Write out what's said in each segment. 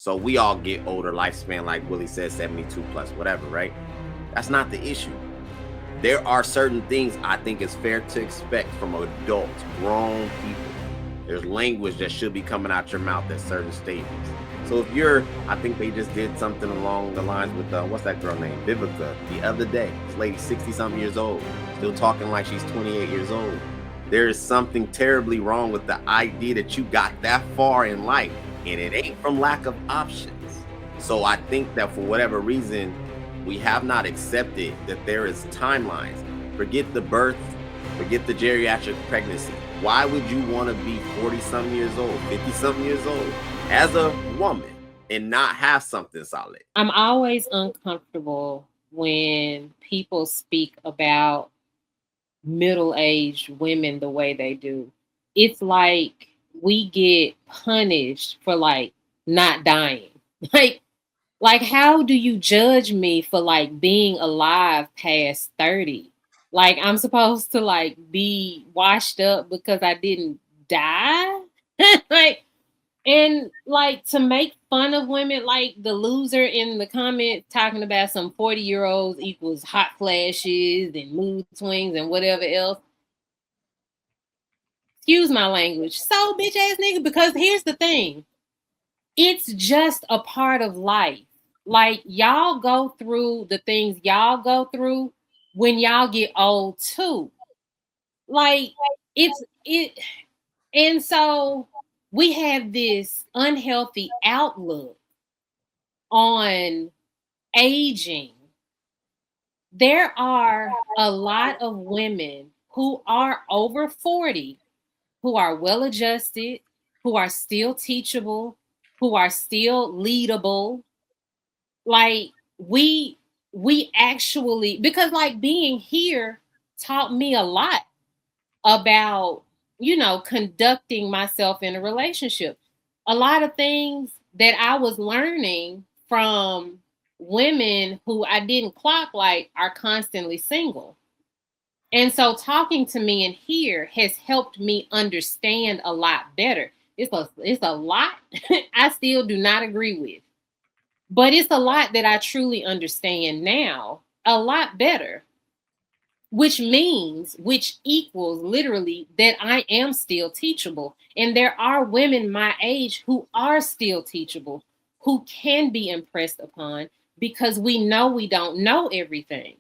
So we all get older lifespan, like Willie said, 72 plus, whatever, right? That's not the issue. There are certain things I think it's fair to expect from adults, grown people. There's language that should be coming out your mouth at certain stages. So if you're, I think they just did something along the lines with, what's that girl named? Vivica, the other day. This lady, 60-something years old, still talking like she's 28 years old. There is something terribly wrong with the idea that you got that far in life, and it ain't from lack of options. So I think that for whatever reason, we have not accepted that there is timelines. Forget the birth, forget the geriatric pregnancy. Why would you want to be 40-something years old, 50-something years old as a woman and not have something solid? I'm always uncomfortable when people speak about middle-aged women the way they do. It's like we get punished for like not dying. Like how do you judge me for like being alive past 30? Like I'm supposed to like be washed up because I didn't die? Like, and like to make fun of women, like the loser in the comment talking about some 40-year-olds equals hot flashes and mood swings and whatever else. Excuse my language. So bitch ass nigga, because here's the thing. It's just a part of life. Like y'all go through the things y'all go through when y'all get old too. Like it and so we have this unhealthy outlook on aging. There are a lot of women who are over 40 who are well adjusted, who are still teachable, who are still leadable. Like we actually, because like being here taught me a lot about, you know, conducting myself in a relationship. A lot of things that I was learning from women who I didn't clock like are constantly single. And so talking to me in here has helped me understand a lot better. It's a lot I still do not agree with. But it's a lot that I truly understand now, a lot better, which equals literally that I am still teachable. And there are women my age who are still teachable, who can be impressed upon because we know we don't know everything.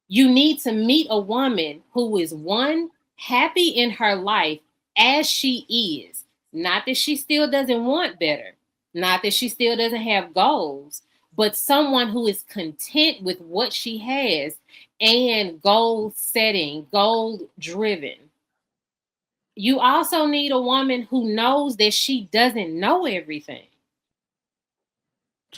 You need to meet a woman who is one, happy in her life as she is. Not that she still doesn't want better, not that she still doesn't have goals, but someone who is content with what she has and goal setting, goal driven. You also need a woman who knows that she doesn't know everything,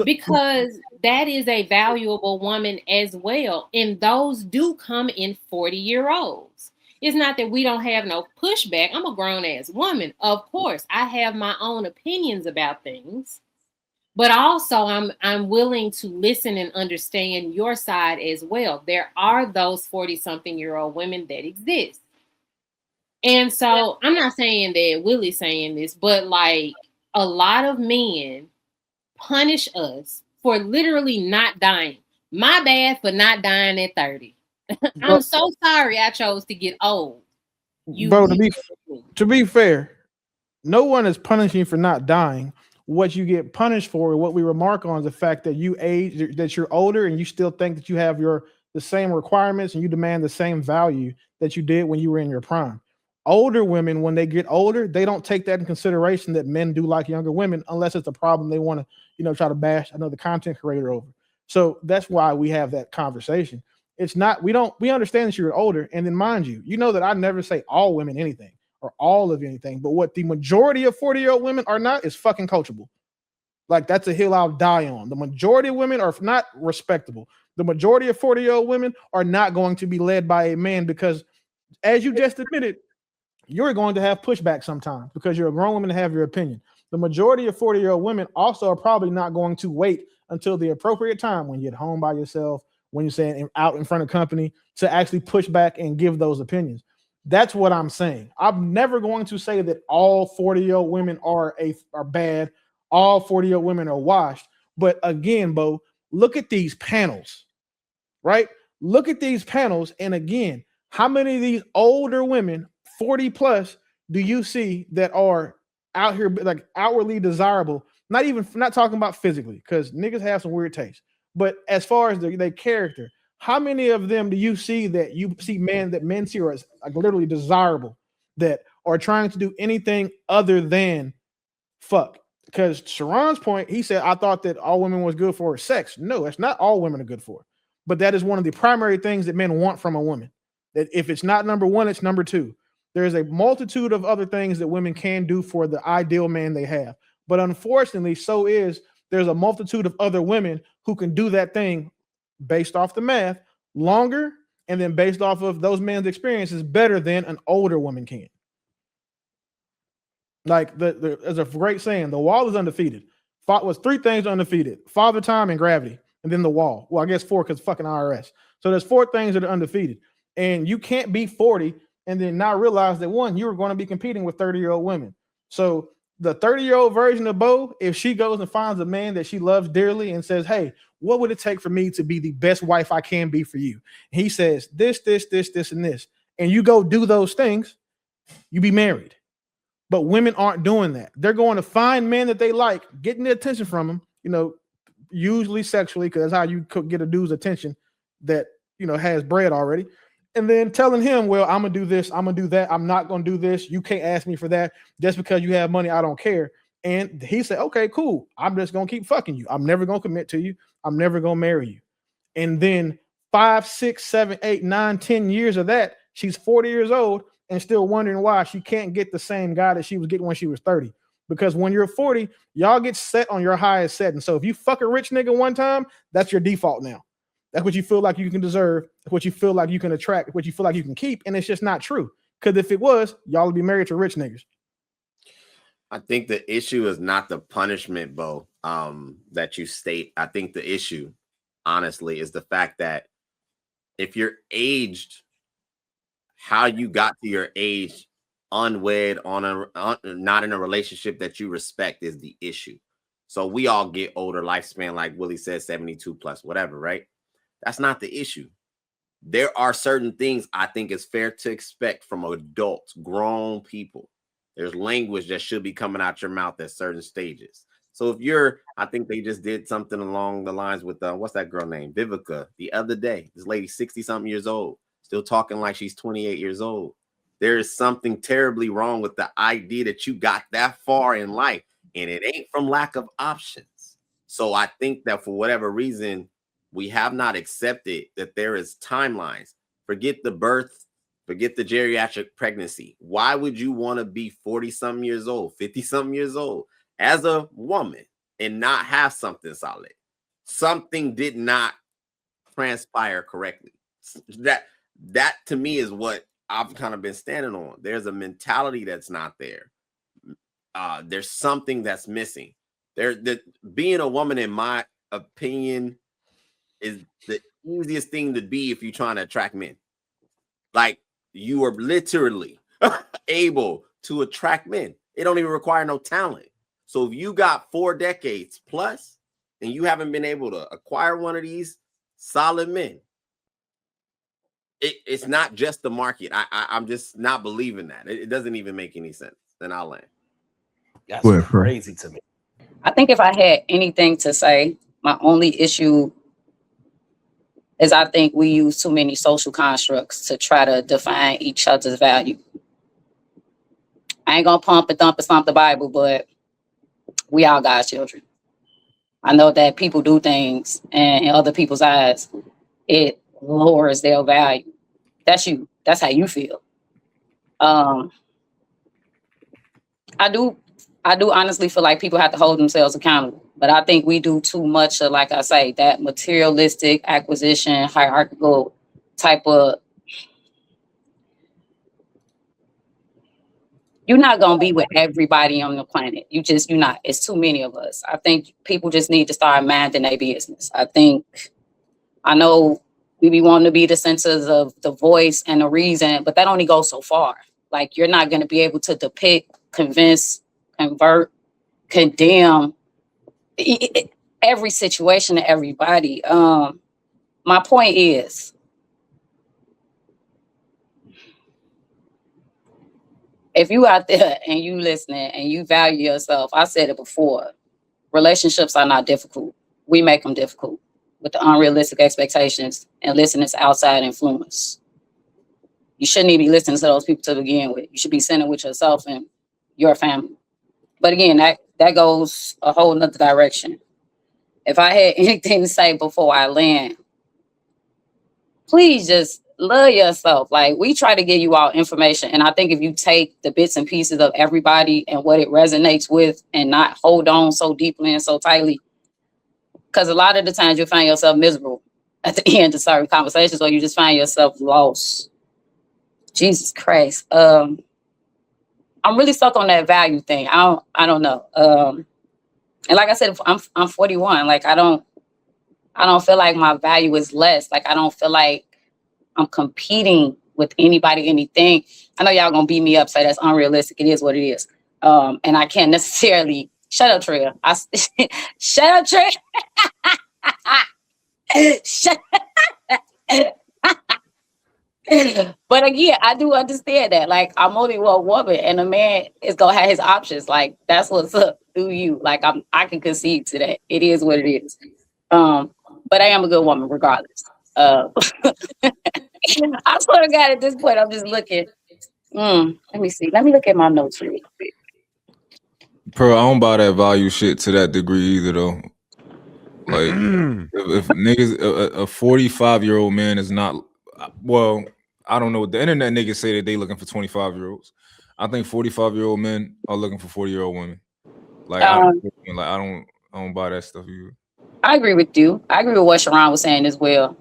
because that is a valuable woman as well. And those do come in 40-year-olds. It's not that we don't have no pushback. I'm a grown ass woman. Of course, I have my own opinions about things, but also I'm willing to listen and understand your side as well. There are those 40-something-year-old women that exist. And so I'm not saying that Willie's saying this, but like a lot of men punish us for literally not dying. My bad for not dying at 30. I'm so sorry I chose to get old. Bro, to be fair, no one is punishing you for not dying. What you get punished for, what we remark on, is the fact that you age, that you're older, and you still think that you have the same requirements and you demand the same value that you did when you were in your prime. Older women, when they get older, they don't take that in consideration that men do like younger women, unless it's a problem they want to, try to bash another content creator over. So that's why we have that conversation. It's not, we understand that you're older. And then mind you, you know that I never say all women anything or all of anything, but what the majority of 40-year-old women are not is fucking coachable. Like that's a hill I'll die on. The majority of women are not respectable. The majority of 40-year-old women are not going to be led by a man because, as you just admitted, you're going to have pushback sometimes because you're a grown woman to have your opinion. The majority of 40-year-old women also are probably not going to wait until the appropriate time when you're at home by yourself, when you're saying out in front of company, to actually push back and give those opinions. That's what I'm saying. I'm never going to say that all 40-year-old women are bad all 40-year-old women are washed. But again, Bo, look at these panels, right? Look at these panels. And again, how many of these older women, 40 plus, do you see that are out here like outwardly desirable? Not talking about physically, because niggas have some weird taste. But as far as their character, how many of them do you see that you see men see are like literally desirable, that are trying to do anything other than fuck? Because Sharon's point, he said, I thought that all women was good for sex. No, that's not all women are good for. But that is one of the primary things that men want from a woman. That if it's not number one, it's number two. There's a multitude of other things that women can do for the ideal man they have. But unfortunately, there's a multitude of other women who can do that thing based off the math longer, and then based off of those men's experiences better than an older woman can. Like there's a great saying, the wall is undefeated. Was three things undefeated: father time and gravity, and then the wall. Well, I guess four because fucking IRS. So there's four things that are undefeated. And you can't be 40 and then not realize that one, you were going to be competing with 30-year-old women. So the 30-year-old version of Bo, if she goes and finds a man that she loves dearly and says, hey, what would it take for me to be the best wife I can be for you? And he says, this, and this. And you go do those things, you be married. But women aren't doing that. They're going to find men that they like, getting the attention from them, usually sexually, because that's how you could get a dude's attention that, has bread already. And then telling him, well, I'm going to do this, I'm going to do that, I'm not going to do this, you can't ask me for that. Just because you have money, I don't care. And he said, okay, cool. I'm just going to keep fucking you. I'm never going to commit to you. I'm never going to marry you. And then 5, 6, 7, 8, 9, 10 years of that, she's 40 years old and still wondering why she can't get the same guy that she was getting when she was 30. Because when you're 40, y'all get set on your highest setting. So if you fuck a rich nigga one time, that's your default now. That's what you feel like you can deserve, what you feel like you can attract, what you feel like you can keep. And it's just not true. Because if it was, y'all would be married to rich niggas. I think the issue is not the punishment, Bo, that you state. I think the issue, honestly, is the fact that if you're aged, how you got to your age unwed, not in a relationship that you respect is the issue. So we all get older lifespan, like Willie said, 72 plus, whatever, right? That's not the issue. There are certain things I think it's fair to expect from adults, grown people. There's language that should be coming out your mouth at certain stages. So I think they just did something along the lines with, what's that girl name? Vivica, the other day. This lady, 60-something years old, still talking like she's 28 years old. There is something terribly wrong with the idea that you got that far in life, and it ain't from lack of options. So I think that for whatever reason, we have not accepted that there is timelines. Forget the birth, forget the geriatric pregnancy. Why would you want to be 40-something years old, 50-something years old as a woman and not have something solid? Something did not transpire correctly. That to me is what I've kind of been standing on. There's a mentality that's not there. There's something that's missing. Being a woman, in my opinion, is the easiest thing to be if you're trying to attract men. Like, you are literally able to attract men. It don't even require no talent. So if you got 4 decades plus and you haven't been able to acquire one of these solid men, it's not just the market. I'm just not believing that. It doesn't even make any sense. Then I'll land. That's crazy to me. I think if I had anything to say, my only issue is I think we use too many social constructs to try to define each other's value. I ain't gonna pump and thump and stomp the Bible, but we all God's children. I know that people do things and in other people's eyes, it lowers their value. That's you. That's how you feel. I do honestly feel like people have to hold themselves accountable, but I think we do too much of, like I say, that materialistic acquisition, hierarchical type of. You're not going to be with everybody on the planet. You're not. It's too many of us. I think people just need to start minding their business. I know we be wanting to be the censors of the voice and the reason, but that only goes so far. Like, you're not going to be able to depict, convince, convert, condemn every situation and everybody. My point is, if you out there and you listening and you value yourself, I said it before, relationships are not difficult. We make them difficult with the unrealistic expectations and listening to outside influence. You shouldn't even be listening to those people to begin with. You should be centered with yourself and your family. But again, that goes a whole nother direction. If I had anything to say before I land, please just love yourself. Like, we try to give you all information. And I think if you take the bits and pieces of everybody and what it resonates with and not hold on so deeply and so tightly, because a lot of the times you'll find yourself miserable at the end of certain conversations, or you just find yourself lost. Jesus Christ. I'm really stuck on that value thing. I don't know. And like I said, I'm 41. Like, I don't feel like my value is less. Like, I don't feel like I'm competing with anybody, anything. I know y'all gonna beat me up, say that's unrealistic. It is what it is. And I can't necessarily shut up, Tria. Shut up, Tria. Shut But again, I do understand that. Like, I'm only one woman, and a man is gonna have his options. Like, that's what's up. Do you? Like, I can concede to that. It is what it is. But I am a good woman regardless. I swear to God, at this point, I'm just looking. Let me see. Let me look at my notes real quick. Bro, I don't buy that value shit to that degree either, though. Like, if niggas, a 45-year-old man is not, well, I don't know. The internet niggas say that they looking for 25-year-olds. I think 45-year-old men are looking for 40-year-old women. Like, I don't buy that stuff either. I agree with you. I agree with what Sharon was saying as well,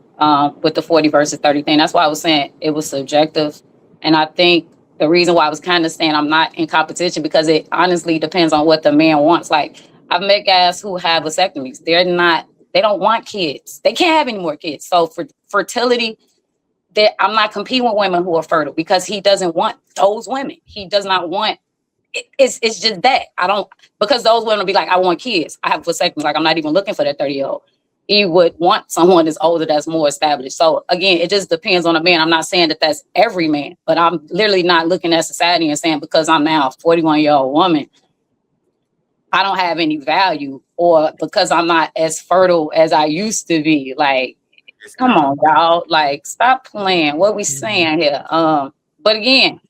with the 40 versus 30 thing. That's why I was saying it was subjective. And I think the reason why I was kind of saying I'm not in competition, because it honestly depends on what the man wants. Like, I've met guys who have vasectomies. They don't want kids. They can't have any more kids. So for fertility, I'm not competing with women who are fertile, because he doesn't want those women. He does not want. It's just that because those women will be like, I want kids. I have vasectomy. Like, I'm not even looking for that 30-year-old. He would want someone that's older, that's more established. So again, it just depends on the man. I'm not saying that that's every man, but I'm literally not looking at society and saying, because I'm now a 41-year-old woman, I don't have any value, or because I'm not as fertile as I used to be. Like, come on, y'all. Like, stop playing. What we saying here? But again,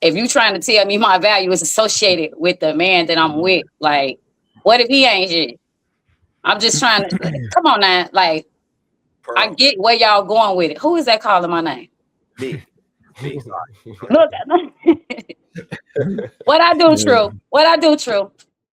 if you trying to tell me my value is associated with the man that I'm with, like, what if he ain't shit? I'm just trying to, come on now. Like, I get where y'all going with it. Who is that calling my name? Me. Look, what I do, True. What I do, True.